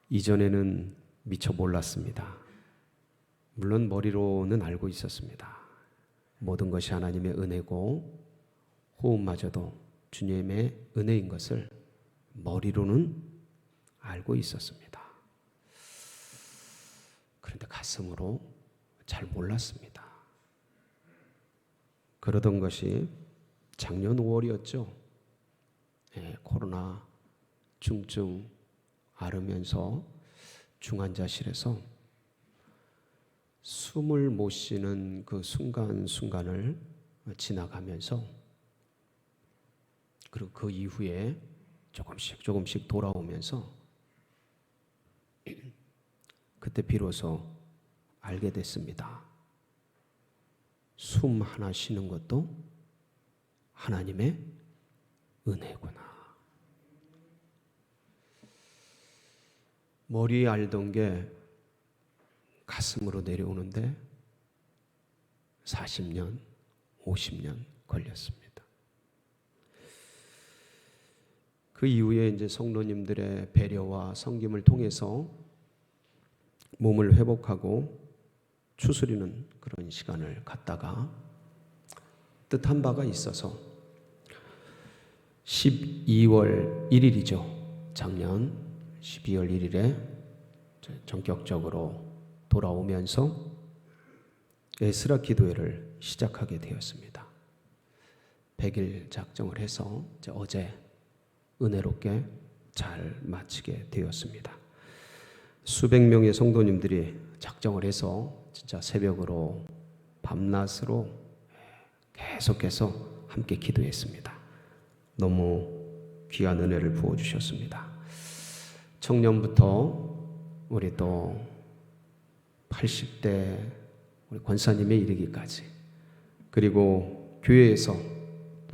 이전에는 미처 몰랐습니다. 물론 머리로는 알고 있었습니다. 모든 것이 하나님의 은혜고 호흡마저도 주님의 은혜인 것을 머리로는 알고 있었습니다. 그런데 가슴으로 잘 몰랐습니다. 그러던 것이 작년 5월이었죠. 코로나 중증 앓으면서 중환자실에서 숨을 못 쉬는 그 순간순간을 지나가면서, 그리고 그 이후에 조금씩 돌아오면서 그때 비로소 알게 됐습니다. 숨 하나 쉬는 것도 하나님의 은혜구나. 머리에 알던 게 가슴으로 내려오는데 40년, 50년 걸렸습니다. 그 이후에 이제 성도님들의 배려와 섬김을 통해서 몸을 회복하고 추스리는 그런 시간을 갖다가 뜻한 바가 있어서 12월 1일이죠. 작년 12월 1일에 전격적으로 돌아오면서 에스라 기도회를 시작하게 되었습니다. 100일 작정을 해서 어제 은혜롭게 잘 마치게 되었습니다. 수백 명의 성도님들이 작정을 해서 진짜 새벽으로 밤낮으로 계속해서 함께 기도했습니다. 너무 귀한 은혜를 부어주셨습니다. 청년부터 우리 또 80대 우리 권사님에 이르기까지, 그리고 교회에서,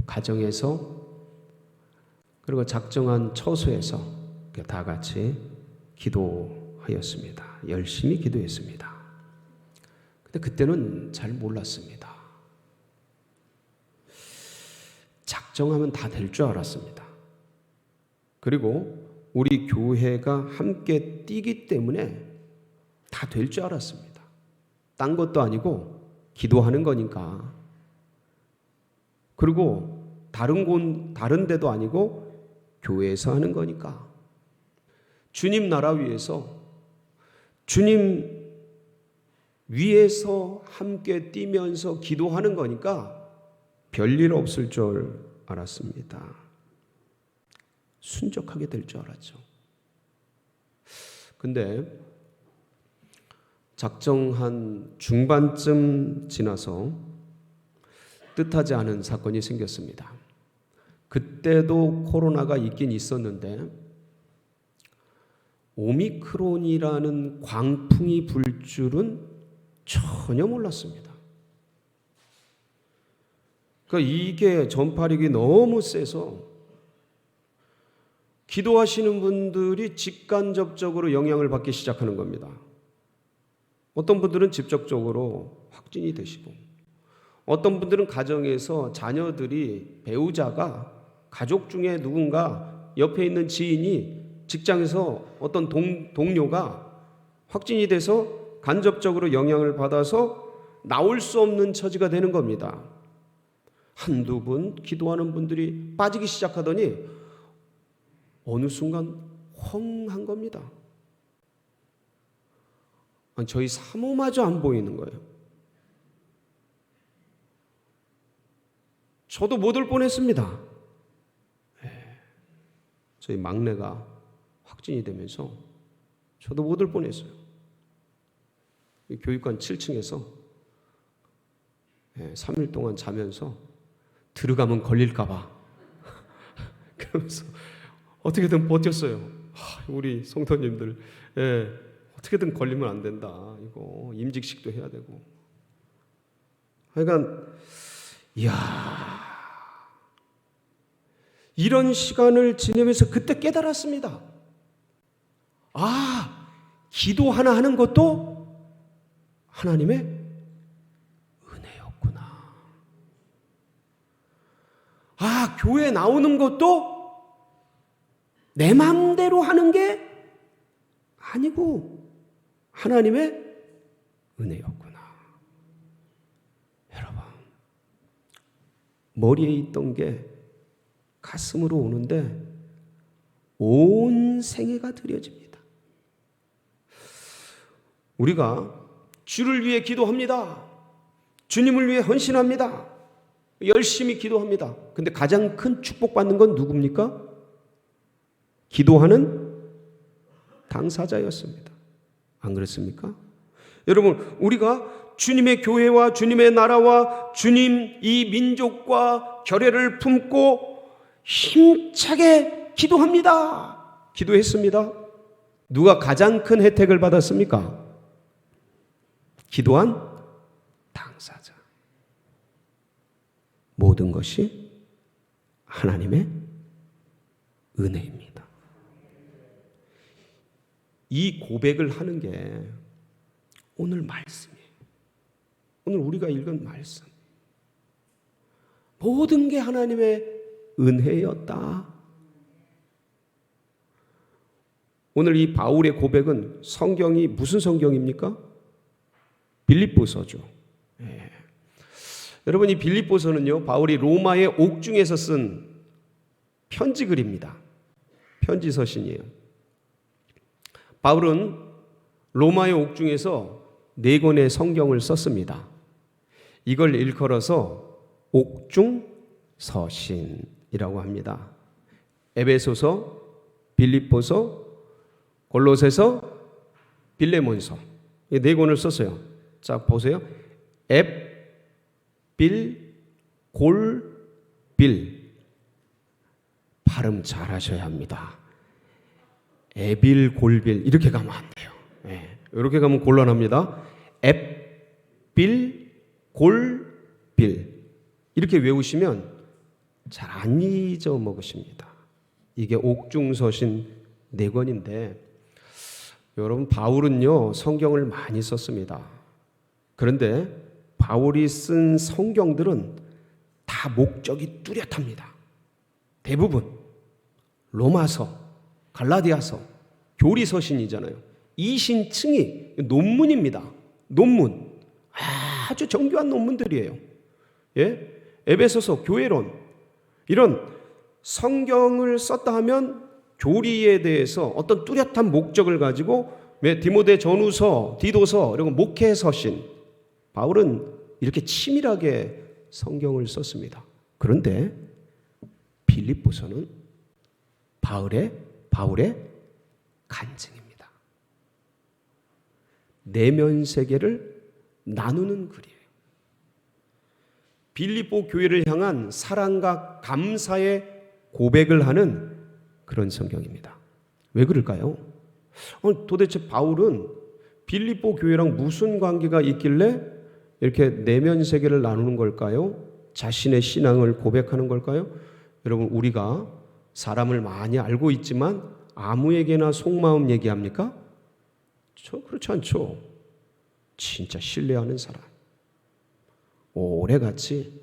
가정에서, 그리고 작정한 처소에서 다 같이 기도하였습니다. 열심히 기도했습니다. 근데 그때는 잘 몰랐습니다. 작정하면 다 될 줄 알았습니다. 그리고 우리 교회가 함께 뛰기 때문에 다 될 줄 알았습니다. 딴 것도 아니고 기도하는 거니까. 그리고 다른 데도 아니고 교회에서 하는 거니까. 주님 나라 위에서, 주님 위에서 함께 뛰면서 기도하는 거니까 별일 없을 줄 알았습니다. 순적하게 될 줄 알았죠. 근데 작정한 중반쯤 지나서 뜻하지 않은 사건이 생겼습니다. 그때도 코로나가 있긴 있었는데 오미크론이라는 광풍이 불 줄은 전혀 몰랐습니다. 그러니까 이게 전파력이 너무 세서 기도하시는 분들이 직간접적으로 영향을 받기 시작하는 겁니다. 어떤 분들은 직접적으로 확진이 되시고, 어떤 분들은 가정에서 자녀들이, 배우자가, 가족 중에 누군가, 옆에 있는 지인이, 직장에서 어떤 동료가 확진이 돼서 간접적으로 영향을 받아서 나올 수 없는 처지가 되는 겁니다. 한두 분 기도하는 분들이 빠지기 시작하더니 어느 순간 헝한 겁니다. 아니, 저희 사모마저 안 보이는 거예요. 저도 못 올 뻔했습니다. 저희 막내가 확진이 되면서 저도 못 올 뻔했어요. 교육관 7층에서 3일 동안 자면서 들어가면 걸릴까 봐 그러면서 어떻게든 버텼어요. 우리 성도님들, 어떻게든 걸리면 안 된다. 이거 임직식도 해야 되고. 그러니까 이야, 이런 시간을 지내면서 그때 깨달았습니다. 기도 하나 하는 것도 하나님의 은혜였구나. 교회 나오는 것도 내 마음대로 하는 게 아니고 하나님의 은혜였구나. 여러분, 머리에 있던 게 가슴으로 오는데 온 생애가 드려집니다. 우리가 주를 위해 기도합니다. 주님을 위해 헌신합니다. 열심히 기도합니다. 근데 가장 큰 축복받는 건 누굽니까? 기도하는 당사자였습니다. 안 그렇습니까? 여러분, 우리가 주님의 교회와 주님의 나라와 주님 이 민족과 결의를 품고 힘차게 기도합니다. 기도했습니다. 누가 가장 큰 혜택을 받았습니까? 기도한 당사자. 모든 것이 하나님의 은혜입니다. 이 고백을 하는 게 오늘 말씀이에요. 오늘 우리가 읽은 말씀. 모든 게 하나님의 은혜였다. 오늘 이 바울의 고백은 성경이 무슨 성경입니까? 빌립보서죠. 예. 여러분, 이 빌립보서는요, 바울이 로마의 옥중에서 쓴 편지 글입니다. 편지 서신이에요. 바울은 로마의 옥중에서 4권의 성경을 썼습니다. 이걸 일컬어서 옥중 서신이라고 합니다. 에베소서, 빌립보서, 골로새서, 빌레몬서, 이 4권을 썼어요. 자, 보세요. 빌, 골, 빌. 발음 잘 하셔야 합니다. 에빌, 골빌 이렇게 가면 안 돼요. 네, 이렇게 가면 곤란합니다. 빌, 골, 빌 이렇게 외우시면 잘 안 잊어먹으십니다. 이게 옥중서신 4권인데 여러분, 바울은요 성경을 많이 썼습니다. 그런데 바울이 쓴 성경들은 다 목적이 뚜렷합니다. 대부분 로마서, 갈라디아서, 교리서신이잖아요. 이신층이 논문입니다. 논문. 아주 정교한 논문들이에요. 예? 에베소서, 교회론. 이런 성경을 썼다 하면 교리에 대해서 어떤 뚜렷한 목적을 가지고 디모데 전후서, 디도서, 그리고 목회 서신. 바울은 이렇게 치밀하게 성경을 썼습니다. 그런데 빌립보서는 바울의 간증입니다. 내면 세계를 나누는 글이에요. 빌립보 교회를 향한 사랑과 감사의 고백을 하는 그런 성경입니다. 왜 그럴까요? 도대체 바울은 빌립보 교회랑 무슨 관계가 있길래 이렇게 내면 세계를 나누는 걸까요? 자신의 신앙을 고백하는 걸까요? 여러분, 우리가 사람을 많이 알고 있지만 아무에게나 속마음 얘기합니까? 그렇지 않죠. 진짜 신뢰하는 사람, 오래 같이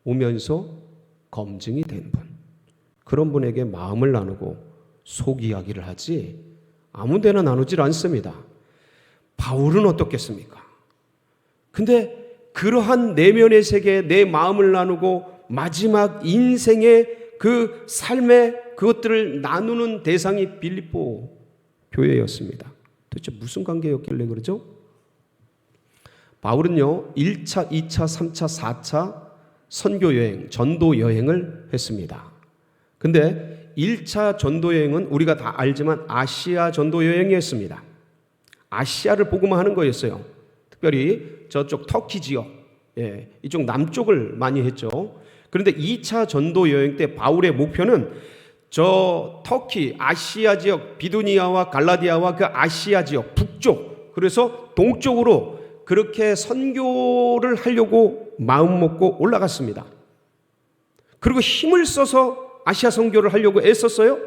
오면서 검증이 된 분, 그런 분에게 마음을 나누고 속 이야기를 하지 아무 데나 나누질 않습니다. 바울은 어떻겠습니까? 근데 그러한 내면의 세계에 내 마음을 나누고 마지막 인생의 그 삶의 그것들을 나누는 대상이 빌립보 교회였습니다. 도대체 무슨 관계였길래 그러죠? 바울은요 1차, 2차, 3차, 4차 선교 여행, 전도 여행을 했습니다. 근데 1차 전도 여행은 우리가 다 알지만 아시아 전도 여행이었습니다. 아시아를 복음화하는 거였어요. 특별히 저쪽 터키 지역, 이쪽 남쪽을 많이 했죠. 그런데 2차 전도 여행 때 바울의 목표는 저 터키, 아시아 지역, 비두니아와 갈라디아와 그 아시아 지역 북쪽, 그래서 동쪽으로 그렇게 선교를 하려고 마음 먹고 올라갔습니다. 그리고 힘을 써서 아시아 선교를 하려고 애썼어요.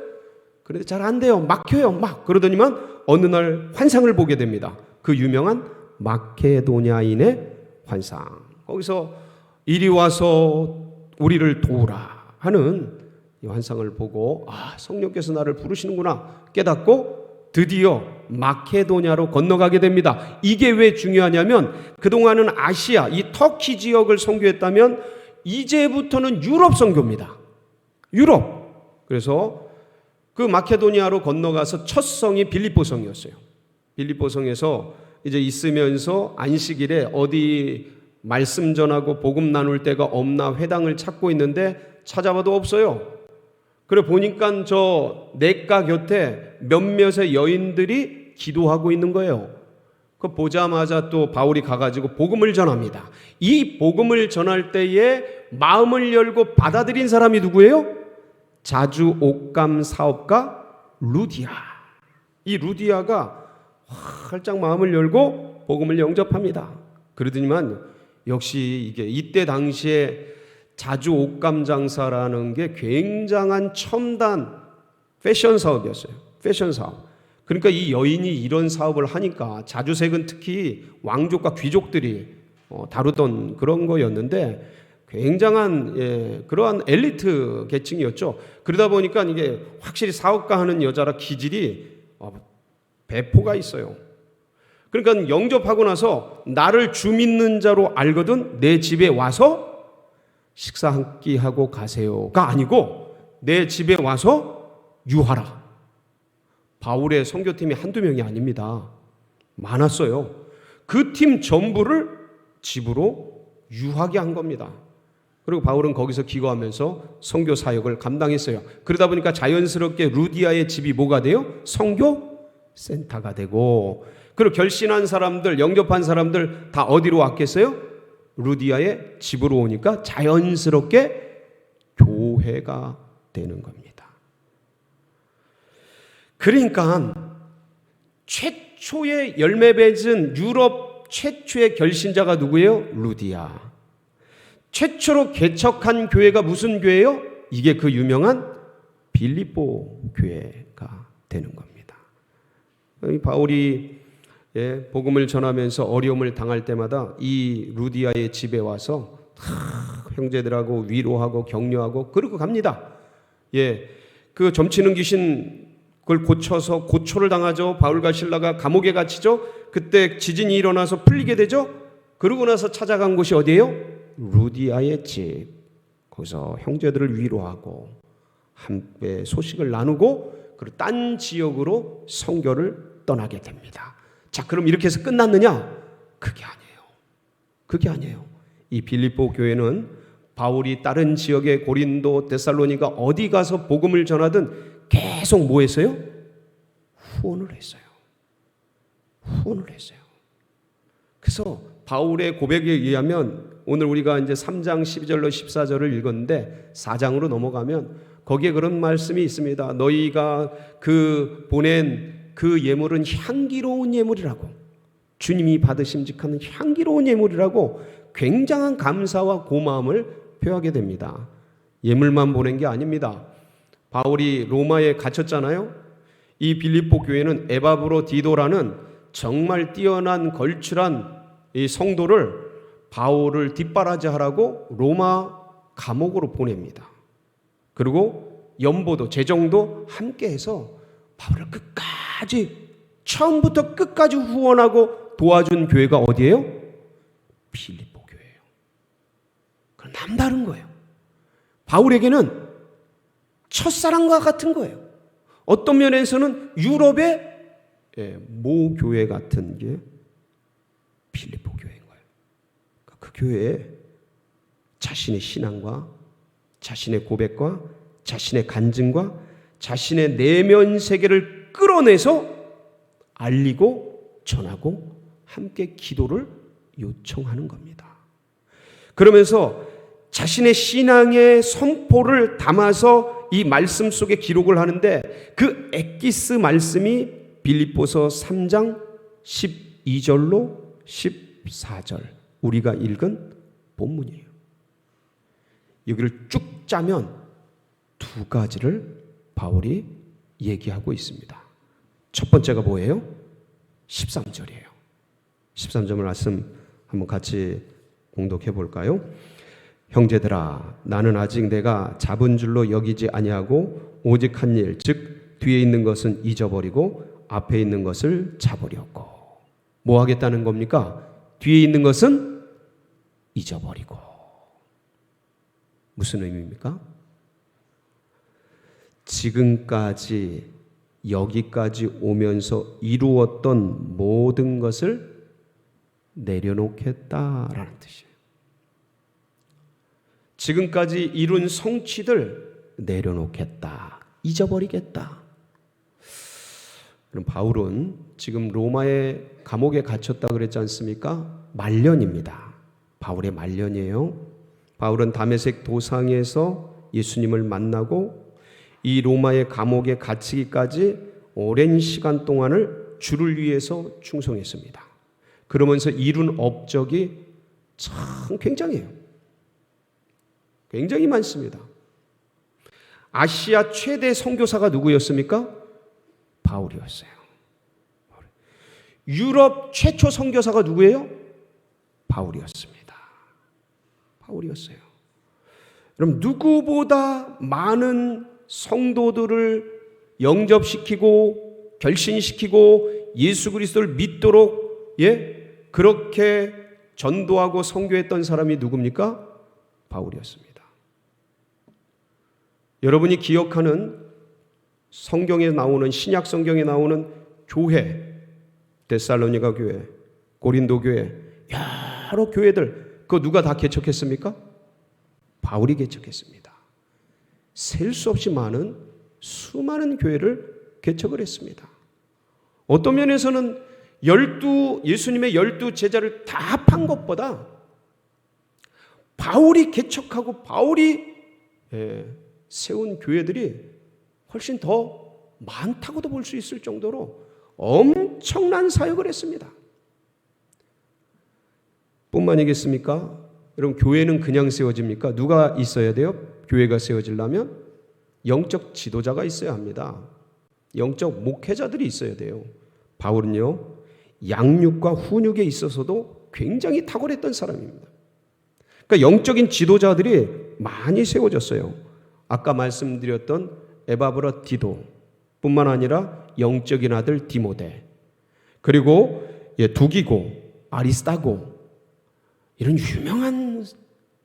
그런데 잘 안 돼요. 막혀요. 막 그러더니만 어느 날 환상을 보게 됩니다. 그 유명한 마케도냐인의 환상. 거기서 이리 와서 우리를 도우라 하는 이 환상을 보고 성령께서 나를 부르시는구나 깨닫고 드디어 마케도냐로 건너가게 됩니다. 이게 왜 중요하냐면 그동안은 아시아, 이 터키 지역을 선교했다면 이제부터는 유럽 선교입니다. 유럽. 그래서 그 마케도니아로 건너가서 첫 성이 빌립보 성이었어요. 빌립보 성에서 이제 있으면서 안식일에 어디 말씀 전하고 복음 나눌 데가 없나 회당을 찾고 있는데 찾아봐도 없어요. 그래 보니까 저 냇가 곁에 몇몇의 여인들이 기도하고 있는 거예요. 그 보자마자 또 바울이 가가지고 복음을 전합니다. 이 복음을 전할 때에 마음을 열고 받아들인 사람이 누구예요? 자주 옷감 사업가 루디아. 이 루디아가 활짝 마음을 열고 복음을 영접합니다. 그러더니만 역시 이게 이때 당시에 자주 옷감 장사라는 게 굉장한 첨단 패션 사업이었어요. 패션 사업. 그러니까 이 여인이 이런 사업을 하니까 자주색은 특히 왕족과 귀족들이 다루던 그런 거였는데 굉장한 그러한 엘리트 계층이었죠. 그러다 보니까 이게 확실히 사업가 하는 여자라 기질이 배포가 있어요. 그러니까 영접하고 나서 나를 주 믿는 자로 알거든 내 집에 와서 식사 한 끼 하고 가세요가 아니고 내 집에 와서 유하라. 바울의 선교팀이 한두 명이 아닙니다. 많았어요. 그 팀 전부를 집으로 유하게 한 겁니다. 그리고 바울은 거기서 기거하면서 선교 사역을 감당했어요. 그러다 보니까 자연스럽게 루디아의 집이 뭐가 돼요? 선교 센터가 되고, 그리고 결신한 사람들, 영접한 사람들 다 어디로 왔겠어요? 루디아의 집으로 오니까 자연스럽게 교회가 되는 겁니다. 그러니까 최초의 열매 맺은 유럽 최초의 결신자가 누구예요? 루디아. 최초로 개척한 교회가 무슨 교회예요? 이게 그 유명한 빌립보 교회가 되는 겁니다. 바울이 복음을 전하면서 어려움을 당할 때마다 이 루디아의 집에 와서 형제들하고 위로하고 격려하고 그러고 갑니다. 그 점치는 귀신 그걸 고쳐서 고초를 당하죠. 바울과 실라가 감옥에 갇히죠. 그때 지진이 일어나서 풀리게 되죠. 그러고 나서 찾아간 곳이 어디예요? 루디아의 집. 거기서 형제들을 위로하고 함께 소식을 나누고 그리고 딴 지역으로 선교를 떠나게 됩니다. 자, 그럼 이렇게 해서 끝났느냐? 그게 아니에요. 그게 아니에요. 이 빌립보 교회는 바울이 다른 지역의 고린도, 데살로니가 어디 가서 복음을 전하든 계속 뭐 했어요? 후원을 했어요. 후원을 했어요. 그래서 바울의 고백에 의하면 오늘 우리가 이제 3장 12절로 14절을 읽었는데 4장으로 넘어가면 거기에 그런 말씀이 있습니다. 너희가 그 보낸 그 예물은 향기로운 예물이라고, 주님이 받으심직하는 향기로운 예물이라고 굉장한 감사와 고마움을 표하게 됩니다. 예물만 보낸 게 아닙니다. 바울이 로마에 갇혔잖아요. 이 빌립보 교회는 에바브로 디도라는 정말 뛰어난 걸출한 이 성도를 바울을 뒷바라지하라고 로마 감옥으로 보냅니다. 그리고 연보도 재정도 함께해서 바울을 끝까지 처음부터 끝까지 후원하고 도와준 교회가 어디예요? 빌립보 교회예요. 그건 남다른 거예요. 바울에게는 첫사랑과 같은 거예요. 어떤 면에서는 유럽의 모 교회 같은 게 빌립보 교회인 거예요. 그 교회에 자신의 신앙과 자신의 고백과 자신의 간증과 자신의 내면 세계를 끌어내서 알리고 전하고 함께 기도를 요청하는 겁니다. 그러면서 자신의 신앙의 선포를 담아서 이 말씀 속에 기록을 하는데 그 엑기스 말씀이 빌립보서 3장 12절로 14절 우리가 읽은 본문이에요. 여기를 쭉 짜면 두 가지를 바울이 얘기하고 있습니다. 첫 번째가 뭐예요? 13절이에요. 13절 말씀 한번 같이 공독해 볼까요? 형제들아, 나는 아직 내가 잡은 줄로 여기지 아니하고 오직 한 일, 즉 뒤에 있는 것은 잊어버리고 앞에 있는 것을 잡으려고. 뭐 하겠다는 겁니까? 뒤에 있는 것은 잊어버리고. 무슨 의미입니까? 지금까지 여기까지 오면서 이루었던 모든 것을 내려놓겠다라는 뜻이에요. 지금까지 이룬 성취들 내려놓겠다, 잊어버리겠다. 그럼 바울은 지금 로마의 감옥에 갇혔다 그랬지 않습니까? 말년입니다. 바울의 말년이에요. 바울은 다메섹 도상에서 예수님을 만나고 이 로마의 감옥에 갇히기까지 오랜 시간 동안을 주를 위해서 충성했습니다. 그러면서 이룬 업적이 참 굉장해요. 굉장히 많습니다. 아시아 최대 선교사가 누구였습니까? 바울이었어요. 유럽 최초 선교사가 누구예요? 바울이었습니다. 바울이었어요. 그럼 누구보다 많은 성도들을 영접시키고 결신시키고 예수 그리스도를 믿도록 그렇게 전도하고 선교했던 사람이 누굽니까? 바울이었습니다. 여러분이 기억하는 성경에 나오는 신약 성경에 나오는 교회, 데살로니가 교회, 고린도 교회, 여러 교회들 그거 누가 다 개척했습니까? 바울이 개척했습니다. 셀 수 없이 많은 수많은 교회를 개척을 했습니다. 어떤 면에서는 예수님의 12 제자를 다 합한 것보다 바울이 개척하고 바울이 세운 교회들이 훨씬 더 많다고도 볼 수 있을 정도로 엄청난 사역을 했습니다. 뿐만이겠습니까? 여러분, 교회는 그냥 세워집니까? 누가 있어야 돼요? 교회가 세워지려면 영적 지도자가 있어야 합니다. 영적 목회자들이 있어야 돼요. 바울은요, 양육과 훈육에 있어서도 굉장히 탁월했던 사람입니다. 그러니까 영적인 지도자들이 많이 세워졌어요. 아까 말씀드렸던 에바브라 디도 뿐만 아니라 영적인 아들 디모데, 그리고 두기고, 아리스타고, 이런 유명한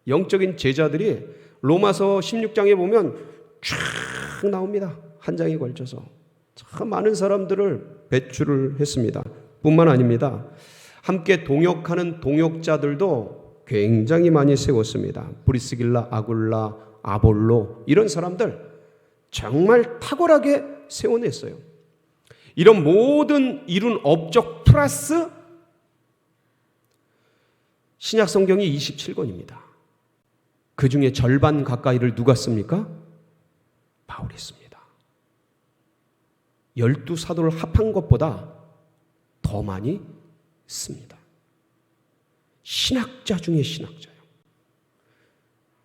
영적인 제자들이 로마서 16장에 보면 쫙 나옵니다. 한 장에 걸쳐서 참 많은 사람들을 배출을 했습니다. 뿐만 아닙니다. 함께 동역하는 동역자들도 굉장히 많이 세웠습니다. 브리스길라, 아굴라, 아볼로, 이런 사람들 정말 탁월하게 세워냈어요. 이런 모든 이룬 업적 플러스 신약 성경이 27권입니다. 그 중에 절반 가까이를 누가 씁니까? 바울이 씁니다. 12사도를 합한 것보다 더 많이 씁니다. 신학자 중에 신학자요.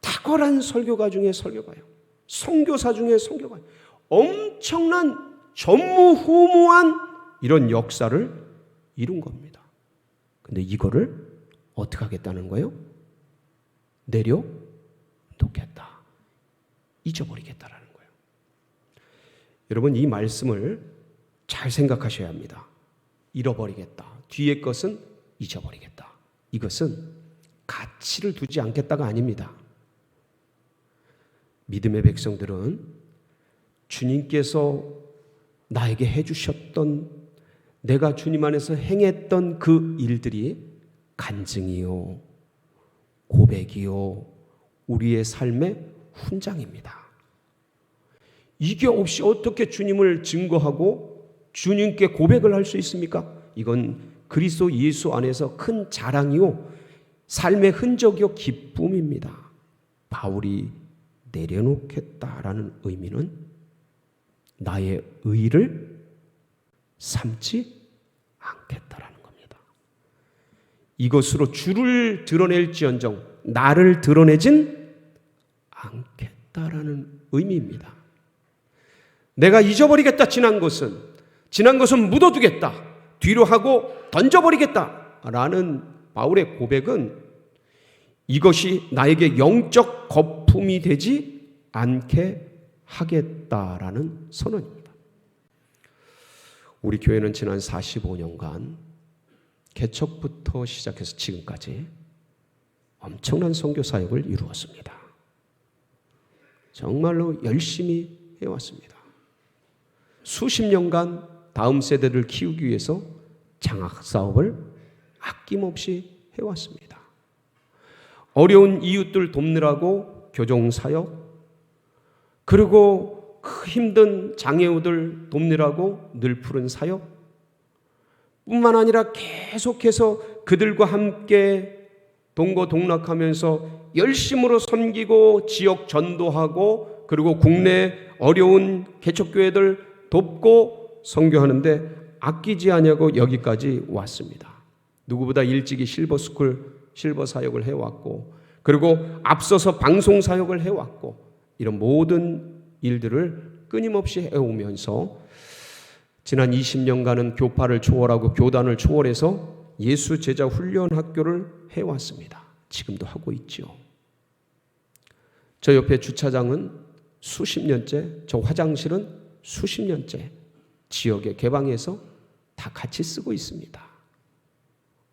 탁월한 설교가 중에 설교가요. 선교사 중에 선교가요. 엄청난 전무후무한 이런 역사를 이룬 겁니다. 근데 이거를 어떻게 하겠다는 거예요? 내려놓겠다. 잊어버리겠다라는 거예요. 여러분, 이 말씀을 잘 생각하셔야 합니다. 잃어버리겠다. 뒤의 것은 잊어버리겠다. 이것은 가치를 두지 않겠다가 아닙니다. 믿음의 백성들은 주님께서 나에게 해주셨던, 내가 주님 안에서 행했던 그 일들이 간증이요, 고백이요, 우리의 삶의 훈장입니다. 이게 없이 어떻게 주님을 증거하고 주님께 고백을 할 수 있습니까? 이건 그리스도 예수 안에서 큰 자랑이요, 삶의 흔적이요, 기쁨입니다. 바울이 내려놓겠다라는 의미는 나의 의를 삼지 않겠다라는 겁니다. 이것으로 주를 드러낼지언정 나를 드러내진 않겠다라는 의미입니다. 내가 잊어버리겠다. 지난 것은 묻어두겠다. 뒤로 하고 던져버리겠다라는 바울의 고백은 이것이 나에게 영적 거품이 되지 않게 하겠다라는 선언입니다. 우리 교회는 지난 45년간 개척부터 시작해서 지금까지 엄청난 선교 사역을 이루었습니다. 정말로 열심히 해왔습니다. 수십 년간 다음 세대를 키우기 위해서 장학 사업을 아낌없이 해왔습니다. 어려운 이웃들 돕느라고 교종 사역, 그리고 힘든 장애우들 돕느라고 늘 푸른 사역, 뿐만 아니라 계속해서 그들과 함께 동거동락하면서 열심으로 섬기고 지역 전도하고 그리고 국내 어려운 개척교회들 돕고 선교하는데 아끼지 않냐고 여기까지 왔습니다. 누구보다 일찍이 실버 사역을 해왔고 그리고 앞서서 방송 사역을 해왔고 이런 모든 일들을 끊임없이 해오면서 지난 20년간은 교파를 초월하고 교단을 초월해서 예수 제자 훈련 학교를 해왔습니다. 지금도 하고 있죠. 저 옆에 주차장은 수십 년째, 저 화장실은 수십 년째 지역에 개방해서 다 같이 쓰고 있습니다.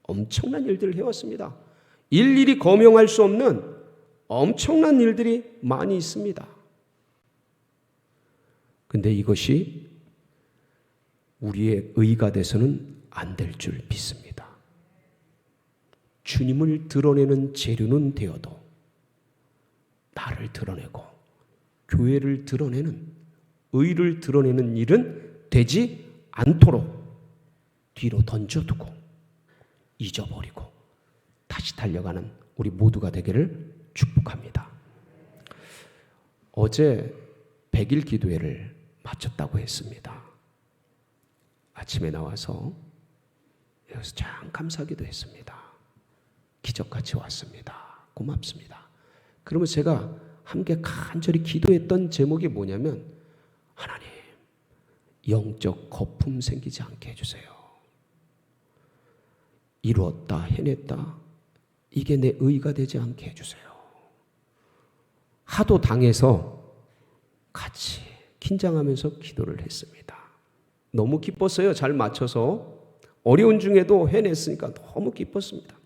엄청난 일들을 해왔습니다. 일일이 거명할 수 없는 엄청난 일들이 많이 있습니다. 근데 이것이 우리의 의가 돼서는 안 될 줄 믿습니다. 주님을 드러내는 재료는 되어도 나를 드러내고 교회를 드러내는 의를 드러내는 일은 되지 않도록 뒤로 던져두고 잊어버리고 다시 달려가는 우리 모두가 되기를 축복합니다. 어제 100일 기도회를 마쳤다고 했습니다. 아침에 나와서 여기서 참 감사하기도 했습니다. 기적같이 왔습니다. 고맙습니다. 그러면 제가 함께 간절히 기도했던 제목이 뭐냐면 하나님 영적 거품 생기지 않게 해주세요. 이루었다 해냈다 이게 내 의가 되지 않게 해주세요. 하도 당해서 같이 긴장하면서 기도를 했습니다. 너무 기뻤어요. 잘 맞춰서 어려운 중에도 해냈으니까 너무 기뻤습니다.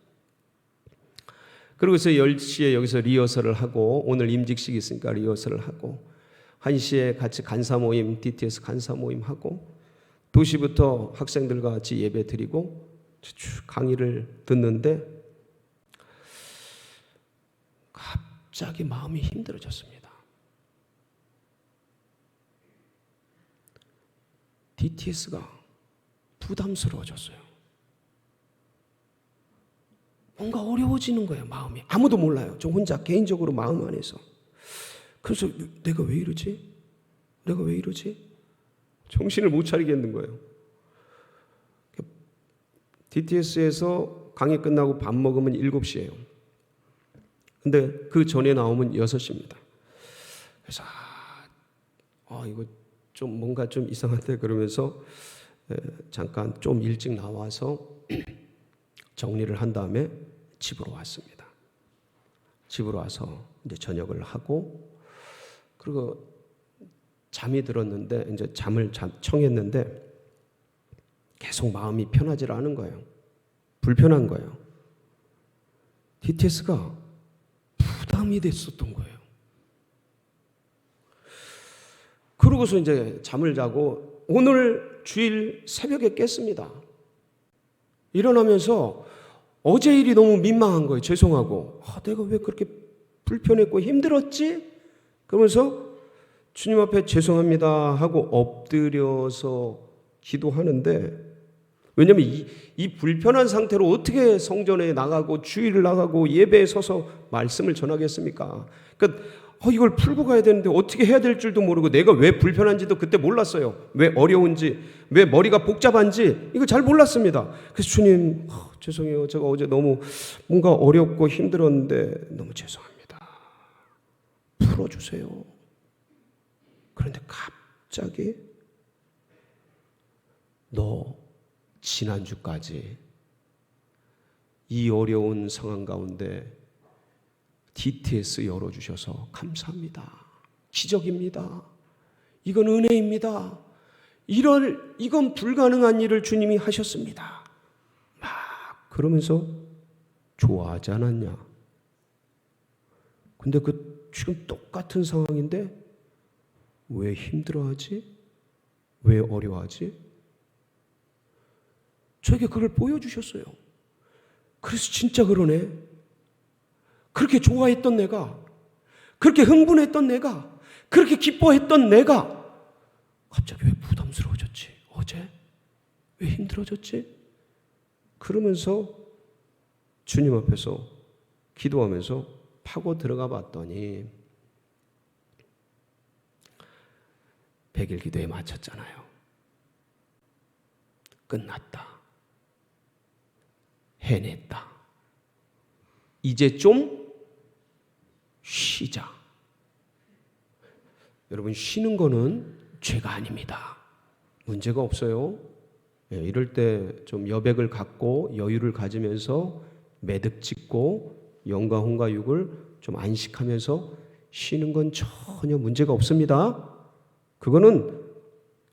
그리고서 10시에 여기서 리허설을 하고 오늘 임직식이 있으니까 리허설을 하고 1시에 같이 간사 모임, DTS 간사 모임 하고 2시부터 학생들과 같이 예배 드리고 강의를 듣는데 갑자기 마음이 힘들어졌습니다. DTS가 부담스러워졌어요. 뭔가 어려워지는 거예요, 마음이. 아무도 몰라요. 저 혼자 개인적으로 마음 안에서. 그래서 내가 왜 이러지? 내가 왜 이러지? 정신을 못 차리겠는 거예요. DTS에서 강의 끝나고 밥 먹으면 7시예요. 근데 그 전에 나오면 6시입니다. 그래서 이거 좀 뭔가 좀 이상한데 그러면서 잠깐 좀 일찍 나와서 정리를 한 다음에 집으로 왔습니다. 집으로 와서 이제 저녁을 하고 그리고 잠이 들었는데 이제 잠을 청했는데 계속 마음이 편하지 않은 거예요. 불편한 거예요. DTS가 부담이 됐었던 거예요. 그러고서 이제 잠을 자고 오늘 주일 새벽에 깼습니다. 일어나면서 어제 일이 너무 민망한 거예요. 죄송하고 내가 왜 그렇게 불편했고 힘들었지? 그러면서 주님 앞에 죄송합니다 하고 엎드려서 기도하는데 왜냐하면 이 불편한 상태로 어떻게 성전에 나가고 주일을 나가고 예배에 서서 말씀을 전하겠습니까? 그러니까 이걸 풀고 가야 되는데 어떻게 해야 될 줄도 모르고 내가 왜 불편한지도 그때 몰랐어요. 왜 어려운지, 왜 머리가 복잡한지 이거 잘 몰랐습니다. 그래서 주님 죄송해요. 제가 어제 너무 뭔가 어렵고 힘들었는데 너무 죄송합니다. 풀어주세요. 그런데 갑자기 너 지난주까지 이 어려운 상황 가운데 DTS 열어주셔서 감사합니다. 기적입니다. 이건 은혜입니다. 이건 불가능한 일을 주님이 하셨습니다. 막 그러면서 좋아하지 않았냐? 근데 지금 똑같은 상황인데 왜 힘들어하지? 왜 어려워하지? 저에게 그걸 보여주셨어요. 그래서 진짜 그러네. 그렇게 좋아했던 내가, 그렇게 흥분했던 내가, 그렇게 기뻐했던 내가 갑자기 왜 부담스러워졌지? 어제? 왜 힘들어졌지? 그러면서 주님 앞에서 기도하면서 파고 들어가 봤더니 100일 기도에 마쳤잖아요. 끝났다. 해냈다. 이제 좀 쉬자. 여러분, 쉬는 거는 죄가 아닙니다. 문제가 없어요. 이럴 때 좀 여백을 갖고 여유를 가지면서 매듭 짓고 영과 혼과 육을 좀 안식하면서 쉬는 건 전혀 문제가 없습니다. 그거는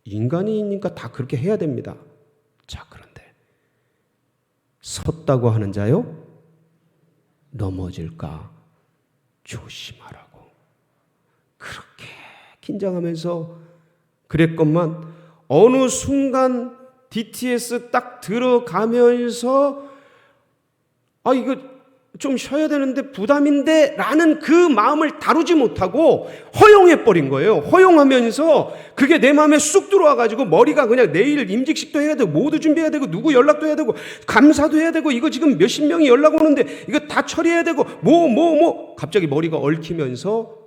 인간이니까 다 그렇게 해야 됩니다. 자, 그런데 섰다고 하는 자요, 넘어질까 조심하라고. 그렇게 긴장하면서 그랬건만 어느 순간 DTS 딱 들어가면서 이거 좀 쉬어야 되는데 부담인데 라는 그 마음을 다루지 못하고 허용해버린 거예요. 허용하면서 그게 내 마음에 쑥 들어와가지고 머리가 그냥 내일 임직식도 해야 되고 모두 준비해야 되고 누구 연락도 해야 되고 감사도 해야 되고 이거 지금 몇십 명이 연락 오는데 이거 다 처리해야 되고 갑자기 머리가 얽히면서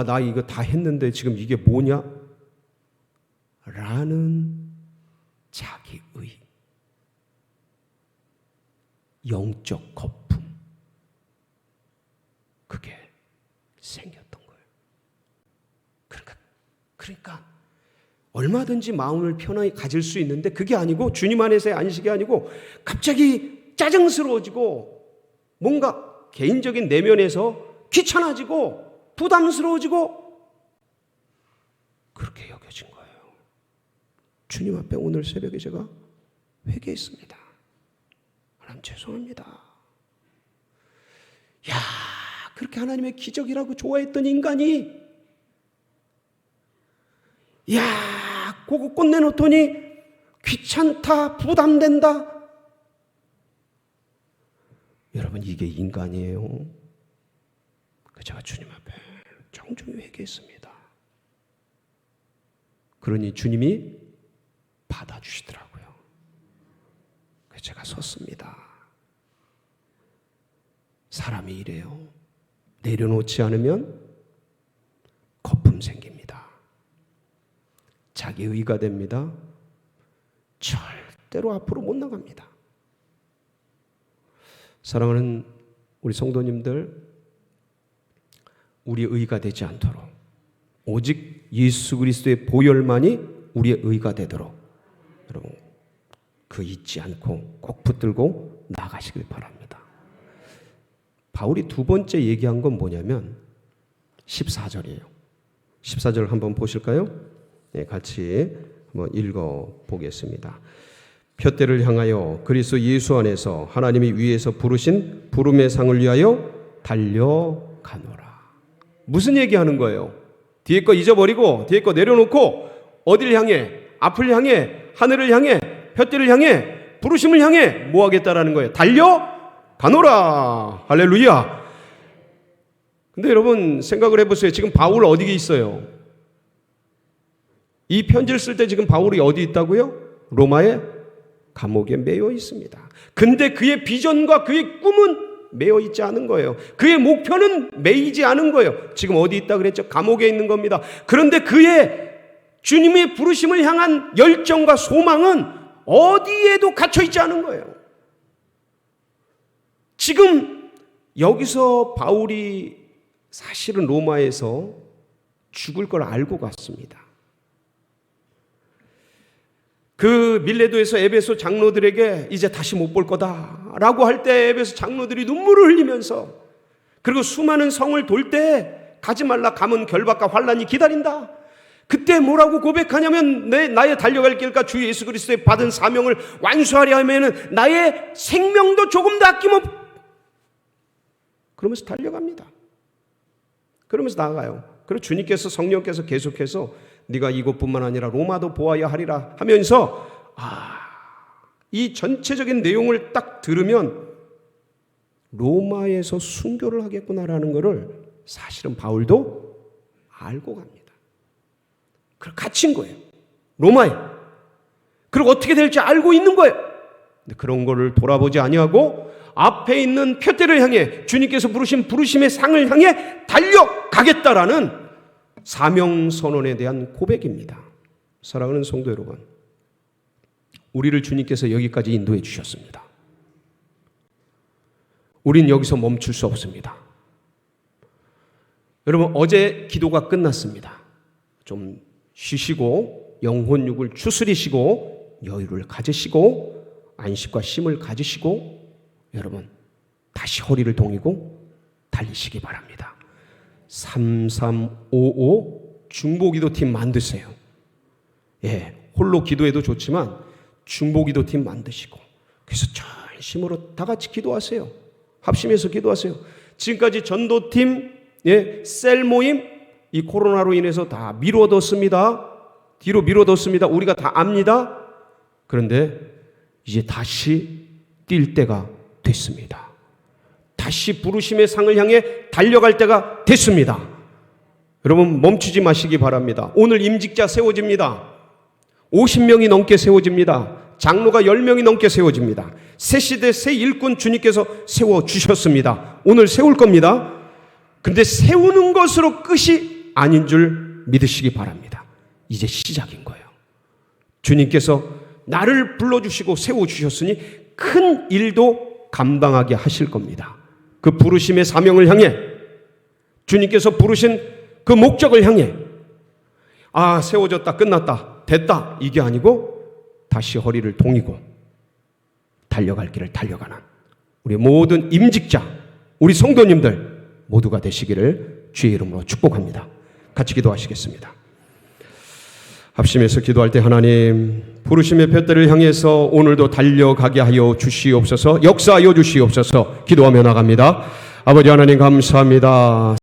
나 이거 다 했는데 지금 이게 뭐냐? 라는 자기의 영적 거품, 그게 생겼던 거예요. 그러니까 얼마든지 마음을 편하게 가질 수 있는데 그게 아니고 주님 안에서의 안식이 아니고 갑자기 짜증스러워지고 뭔가 개인적인 내면에서 귀찮아지고 부담스러워지고 그렇게 여겨진 거예요. 주님 앞에 오늘 새벽에 제가 회개했습니다. 하나님 죄송합니다. 그렇게 하나님의 기적이라고 좋아했던 인간이 그거 꽃내놓더니 귀찮다, 부담된다. 여러분, 이게 인간이에요. 제가 주님 앞에 정중히 회개했습니다. 그러니 주님이 받아주시더라고요. 그래서 제가 섰습니다. 사람이 이래요. 내려놓지 않으면 거품 생깁니다. 자기 의가 됩니다. 절대로 앞으로 못 나갑니다. 사랑하는 우리 성도님들, 우리의 의가 되지 않도록 오직 예수 그리스도의 보혈만이 우리의 의가 되도록 여러분 그 잊지 않고 꼭 붙들고 나가시길 바랍니다. 바울이 두 번째 얘기한 건 뭐냐면 14절이에요. 14절 한번 보실까요? 네, 같이 한번 읽어보겠습니다. 푯대를 향하여 그리스도 예수 안에서 하나님이 위에서 부르신 부름의 상을 위하여 달려가노라. 무슨 얘기하는 거예요? 뒤에 거 잊어버리고 뒤에 거 내려놓고 어디를 향해? 앞을 향해? 하늘을 향해? 푯대를 향해? 부르심을 향해? 뭐 하겠다라는 거예요? 달려가노라. 할렐루야. 근데 여러분 생각을 해보세요. 지금 바울 어디에 있어요? 이 편지를 쓸 때 지금 바울이 어디 있다고요? 로마의 감옥에 매여 있습니다. 근데 그의 비전과 그의 꿈은 매여 있지 않은 거예요. 그의 목표는 매이지 않은 거예요. 지금 어디 있다 그랬죠? 감옥에 있는 겁니다. 그런데 그의 주님의 부르심을 향한 열정과 소망은 어디에도 갇혀 있지 않은 거예요. 지금 여기서 바울이 사실은 로마에서 죽을 걸 알고 갔습니다. 그 밀레도에서 에베소 장로들에게 이제 다시 못 볼 거다라고 할 때 에베소 장로들이 눈물을 흘리면서 그리고 수많은 성을 돌 때 가지 말라, 가면 결박과 환란이 기다린다. 그때 뭐라고 고백하냐면 나의 달려갈 길과 주 예수 그리스도의 받은 사명을 완수하려 하면은 나의 생명도 조금도 아낌없. 그러면서 달려갑니다. 그러면서 나아가요. 그리고 주님께서 성령께서 계속해서 네가 이곳뿐만 아니라 로마도 보아야 하리라 하면서 이 전체적인 내용을 딱 들으면 로마에서 순교를 하겠구나라는 것을 사실은 바울도 알고 갑니다. 그걸 갇힌 거예요. 로마에. 그리고 어떻게 될지 알고 있는 거예요. 근데 그런 거를 돌아보지 아니하고 앞에 있는 표대를 향해 주님께서 부르신 부르심의 상을 향해 달려가겠다라는 사명 선언에 대한 고백입니다. 사랑하는 성도 여러분, 우리를 주님께서 여기까지 인도해 주셨습니다. 우린 여기서 멈출 수 없습니다. 여러분, 어제 기도가 끝났습니다. 좀 쉬시고 영혼육을 추스리시고 여유를 가지시고 안식과 쉼을 가지시고 여러분 다시 허리를 동이고 달리시기 바랍니다. 3355 중보기도팀 만드세요. 홀로 기도해도 좋지만 중보기도팀 만드시고 그래서 전심으로 다 같이 기도하세요. 합심해서 기도하세요. 지금까지 전도팀, 셀 모임 이 코로나로 인해서 다 미뤄뒀습니다. 뒤로 미뤄뒀습니다. 우리가 다 압니다. 그런데 이제 다시 뛸 때가 됐습니다. 다시 부르심의 상을 향해 달려갈 때가 됐습니다. 여러분 멈추지 마시기 바랍니다. 오늘 임직자 세워집니다. 50명이 넘게 세워집니다. 장로가 10명이 넘게 세워집니다. 새 시대 새 일꾼 주님께서 세워주셨습니다. 오늘 세울 겁니다. 근데 세우는 것으로 끝이 아닌 줄 믿으시기 바랍니다. 이제 시작인 거예요. 주님께서 나를 불러주시고 세워주셨으니 큰 일도 감당하게 하실 겁니다. 그 부르심의 사명을 향해 주님께서 부르신 그 목적을 향해 세워졌다 끝났다 됐다 이게 아니고 다시 허리를 동이고 달려갈 길을 달려가는 우리 모든 임직자 우리 성도님들 모두가 되시기를 주의 이름으로 축복합니다. 같이 기도하시겠습니다. 합심해서 기도할 때 하나님 부르심의 둯대를 향해서 오늘도 달려가게 하여 주시옵소서. 역사하여 주시옵소서. 기도하며 나갑니다. 아버지 하나님 감사합니다.